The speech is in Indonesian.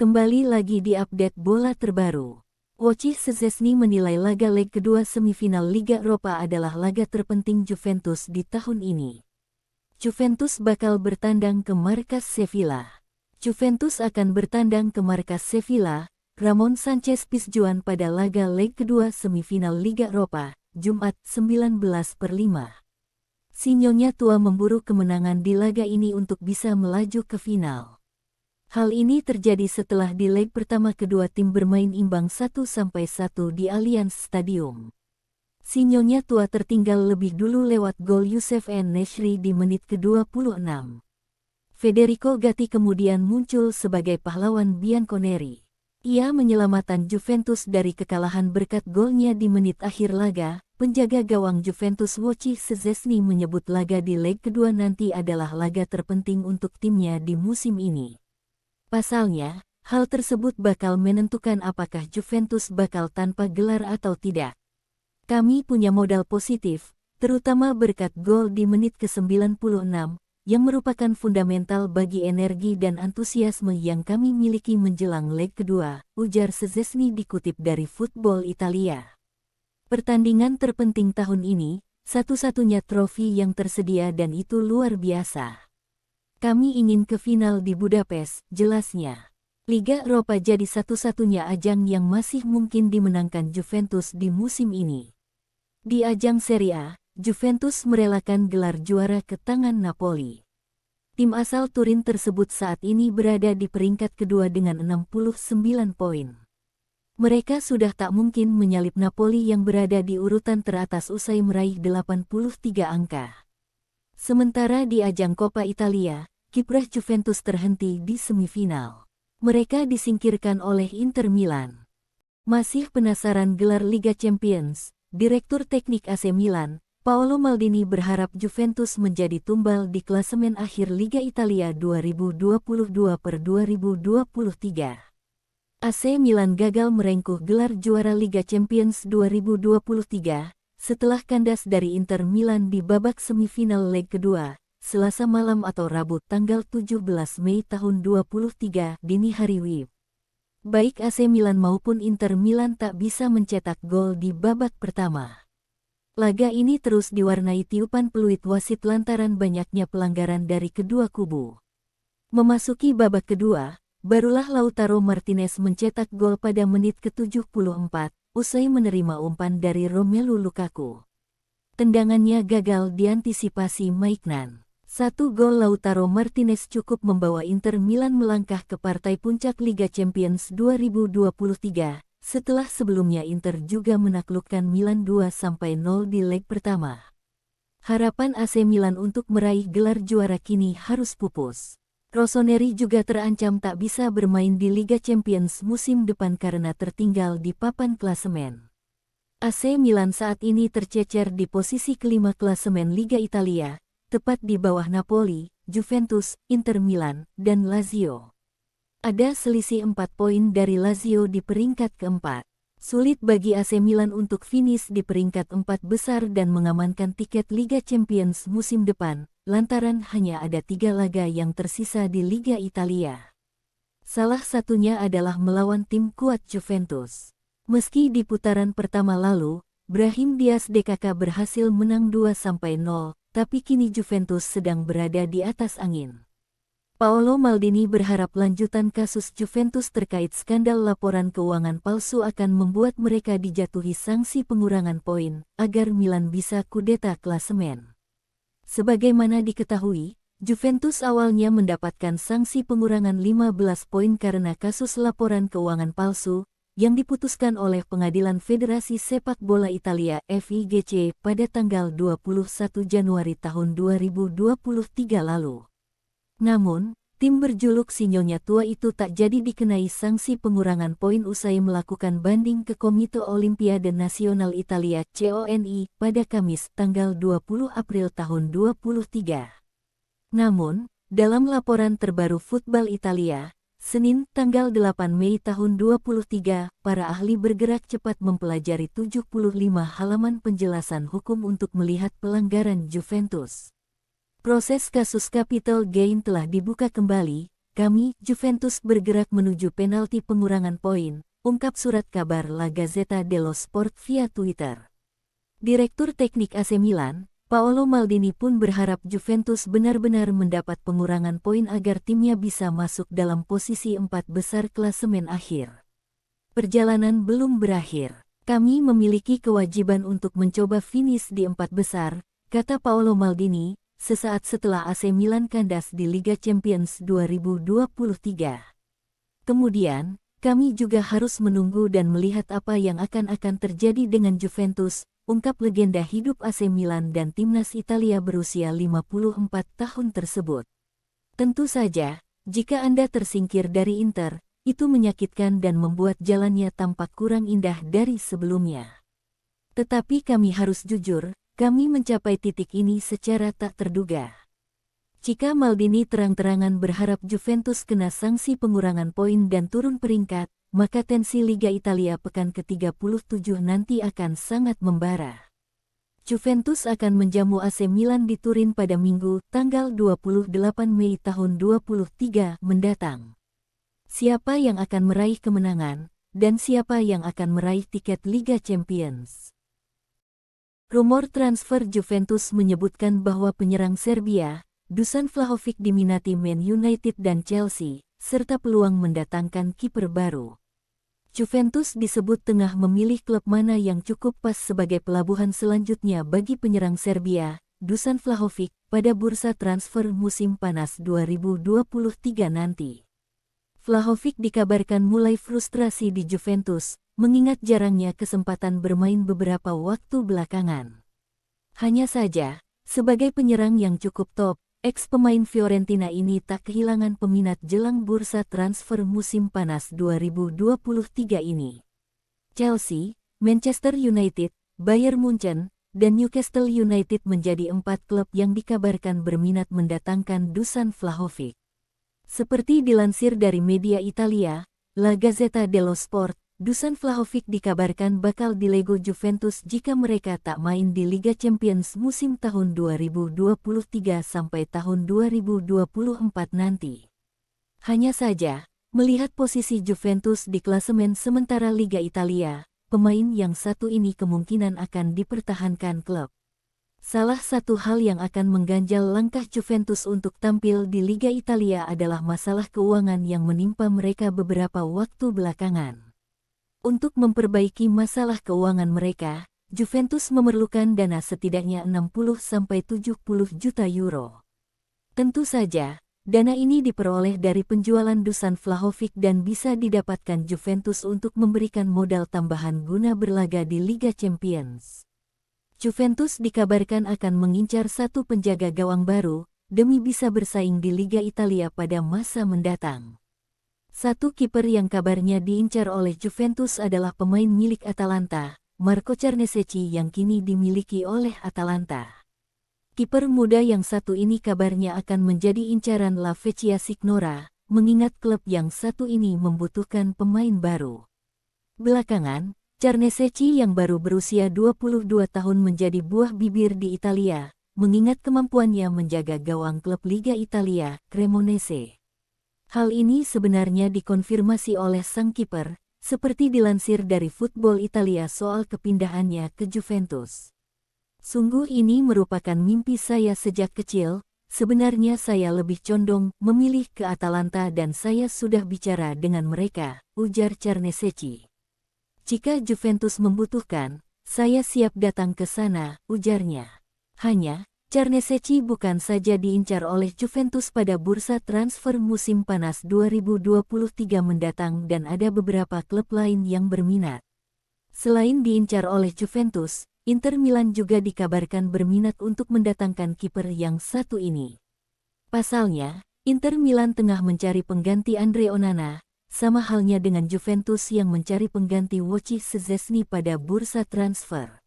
Kembali lagi di update bola terbaru. Wojciech Szczęsny menilai laga leg kedua semifinal Liga Eropa adalah laga terpenting Juventus di tahun ini. Juventus bakal bertandang ke markas Sevilla. Juventus akan bertandang ke markas Sevilla, Ramon Sanchez Pizjuan pada laga leg kedua semifinal Liga Eropa, Jumat 19/5. Sinyonya tua memburu kemenangan di laga ini untuk bisa melaju ke final. Hal ini terjadi setelah di leg pertama kedua tim bermain imbang 1-1 di Allianz Stadium. Sinyonya tua tertinggal lebih dulu lewat gol Youssef En-Nesyri di menit ke-26. Federico Gatti kemudian muncul sebagai pahlawan bianconeri. Ia menyelamatkan Juventus dari kekalahan berkat golnya di menit akhir laga. Penjaga gawang Juventus Wojciech Szczęsny menyebut laga di leg kedua nanti adalah laga terpenting untuk timnya di musim ini. Pasalnya, hal tersebut bakal menentukan apakah Juventus bakal tanpa gelar atau tidak. Kami punya modal positif, terutama berkat gol di menit ke-96, yang merupakan fundamental bagi energi dan antusiasme yang kami miliki menjelang leg kedua, ujar Szczęsny dikutip dari Football Italia. Pertandingan terpenting tahun ini, satu-satunya trofi yang tersedia dan itu luar biasa. Kami ingin ke final di Budapest, jelasnya. Liga Eropa jadi satu-satunya ajang yang masih mungkin dimenangkan Juventus di musim ini. Di ajang Serie A, Juventus merelakan gelar juara ke tangan Napoli. Tim asal Turin tersebut saat ini berada di peringkat kedua dengan 69 poin. Mereka sudah tak mungkin menyalip Napoli yang berada di urutan teratas usai meraih 83 angka. Sementara di ajang Coppa Italia, kiprah Juventus terhenti di semifinal. Mereka disingkirkan oleh Inter Milan. Masih penasaran gelar Liga Champions, Direktur Teknik AC Milan, Paolo Maldini berharap Juventus menjadi tumbal di klasemen akhir Liga Italia 2022/2023. AC Milan gagal merengkuh gelar juara Liga Champions 2023 setelah kandas dari Inter Milan di babak semifinal leg kedua. Selasa malam atau Rabu tanggal 17 Mei tahun 2023 dini hari WIB. Baik AC Milan maupun Inter Milan tak bisa mencetak gol di babak pertama. Laga ini terus diwarnai tiupan peluit wasit lantaran banyaknya pelanggaran dari kedua kubu. Memasuki babak kedua, barulah Lautaro Martinez mencetak gol pada menit ke-74, usai menerima umpan dari Romelu Lukaku. Tendangannya gagal diantisipasi Maignan. Satu gol Lautaro Martinez cukup membawa Inter Milan melangkah ke partai puncak Liga Champions 2023, setelah sebelumnya Inter juga menaklukkan Milan 2-0 di leg pertama. Harapan AC Milan untuk meraih gelar juara kini harus pupus. Rossoneri juga terancam tak bisa bermain di Liga Champions musim depan karena tertinggal di papan klasemen. AC Milan saat ini tercecer di posisi kelima klasemen Liga Italia, tepat di bawah Napoli, Juventus, Inter Milan, dan Lazio. Ada selisih 4 poin dari Lazio di peringkat keempat. Sulit bagi AC Milan untuk finish di peringkat 4 besar dan mengamankan tiket Liga Champions musim depan, lantaran hanya ada 3 laga yang tersisa di Liga Italia. Salah satunya adalah melawan tim kuat Juventus. Meski di putaran pertama lalu, Brahim Diaz DKK berhasil menang 2-0, tapi kini Juventus sedang berada di atas angin. Paolo Maldini berharap lanjutan kasus Juventus terkait skandal laporan keuangan palsu akan membuat mereka dijatuhi sanksi pengurangan poin, agar Milan bisa kudeta klasemen. Sebagaimana diketahui, Juventus awalnya mendapatkan sanksi pengurangan 15 poin karena kasus laporan keuangan palsu, yang diputuskan oleh Pengadilan Federasi Sepak Bola Italia (FIGC) pada tanggal 21 Januari tahun 2023 lalu. Namun, tim berjuluk Sinyonya Tua itu tak jadi dikenai sanksi pengurangan poin usai melakukan banding ke Komite Olimpiade Nasional Italia (CONI) pada Kamis tanggal 20 April tahun 2023. Namun, dalam laporan terbaru Football Italia, Senin, tanggal 8 Mei tahun 2023, para ahli bergerak cepat mempelajari 75 halaman penjelasan hukum untuk melihat pelanggaran Juventus. Proses kasus capital gain telah dibuka kembali, kami, Juventus bergerak menuju penalti pengurangan poin, ungkap surat kabar La Gazzetta dello Sport via Twitter. Direktur Teknik AC Milan, Paolo Maldini pun berharap Juventus benar-benar mendapat pengurangan poin agar timnya bisa masuk dalam posisi 4 besar klasemen akhir. Perjalanan belum berakhir. Kami memiliki kewajiban untuk mencoba finish di 4 besar, kata Paolo Maldini, sesaat setelah AC Milan kandas di Liga Champions 2023. Kemudian, kami juga harus menunggu dan melihat apa yang akan terjadi dengan Juventus, ungkap legenda hidup AC Milan dan timnas Italia berusia 54 tahun tersebut. Tentu saja, jika Anda tersingkir dari Inter, itu menyakitkan dan membuat jalannya tampak kurang indah dari sebelumnya. Tetapi kami harus jujur, kami mencapai titik ini secara tak terduga. Jika Maldini terang-terangan berharap Juventus kena sanksi pengurangan poin dan turun peringkat, maka tensi Liga Italia pekan ke-37 nanti akan sangat membara. Juventus akan menjamu AC Milan di Turin pada Minggu, tanggal 28 Mei tahun 2023 mendatang. Siapa yang akan meraih kemenangan, dan siapa yang akan meraih tiket Liga Champions? Rumor transfer Juventus menyebutkan bahwa penyerang Serbia, Dusan Vlahovic diminati Man United dan Chelsea, serta peluang mendatangkan kiper baru. Juventus disebut tengah memilih klub mana yang cukup pas sebagai pelabuhan selanjutnya bagi penyerang Serbia, Dusan Vlahovic, pada bursa transfer musim panas 2023 nanti. Vlahovic dikabarkan mulai frustrasi di Juventus, mengingat jarangnya kesempatan bermain beberapa waktu belakangan. Hanya saja, sebagai penyerang yang cukup top, ex-pemain Fiorentina ini tak kehilangan peminat jelang bursa transfer musim panas 2023 ini. Chelsea, Manchester United, Bayern Munchen, dan Newcastle United menjadi 4 klub yang dikabarkan berminat mendatangkan Dusan Vlahovic. Seperti dilansir dari media Italia, La Gazzetta dello Sport, Dusan Vlahovic dikabarkan bakal dilego Juventus jika mereka tak main di Liga Champions musim tahun 2023 sampai tahun 2024 nanti. Hanya saja, melihat posisi Juventus di klasemen sementara Liga Italia, pemain yang satu ini kemungkinan akan dipertahankan klub. Salah satu hal yang akan mengganjal langkah Juventus untuk tampil di Liga Italia adalah masalah keuangan yang menimpa mereka beberapa waktu belakangan. Untuk memperbaiki masalah keuangan mereka, Juventus memerlukan dana setidaknya 60–70 juta euro. Tentu saja, dana ini diperoleh dari penjualan Dusan Vlahovic dan bisa didapatkan Juventus untuk memberikan modal tambahan guna berlaga di Liga Champions. Juventus dikabarkan akan mengincar satu penjaga gawang baru, demi bisa bersaing di Liga Italia pada masa mendatang. Satu kiper yang kabarnya diincar oleh Juventus adalah pemain milik Atalanta, Marco Carnesecchi yang kini dimiliki oleh Atalanta. Kiper muda yang satu ini kabarnya akan menjadi incaran La Vecchia Signora, mengingat klub yang satu ini membutuhkan pemain baru. Belakangan, Carnesecchi yang baru berusia 22 tahun menjadi buah bibir di Italia, mengingat kemampuannya menjaga gawang klub Liga Italia, Cremonese. Hal ini sebenarnya dikonfirmasi oleh sang kiper, seperti dilansir dari Football Italia soal kepindahannya ke Juventus. Sungguh ini merupakan mimpi saya sejak kecil, sebenarnya saya lebih condong memilih ke Atalanta dan saya sudah bicara dengan mereka, ujar Carnesecchi. Jika Juventus membutuhkan, saya siap datang ke sana, ujarnya. Hanya, Carnesecchi bukan saja diincar oleh Juventus pada bursa transfer musim panas 2023 mendatang dan ada beberapa klub lain yang berminat. Selain diincar oleh Juventus, Inter Milan juga dikabarkan berminat untuk mendatangkan kiper yang satu ini. Pasalnya, Inter Milan tengah mencari pengganti Andre Onana, sama halnya dengan Juventus yang mencari pengganti Wojciech Szczesny pada bursa transfer.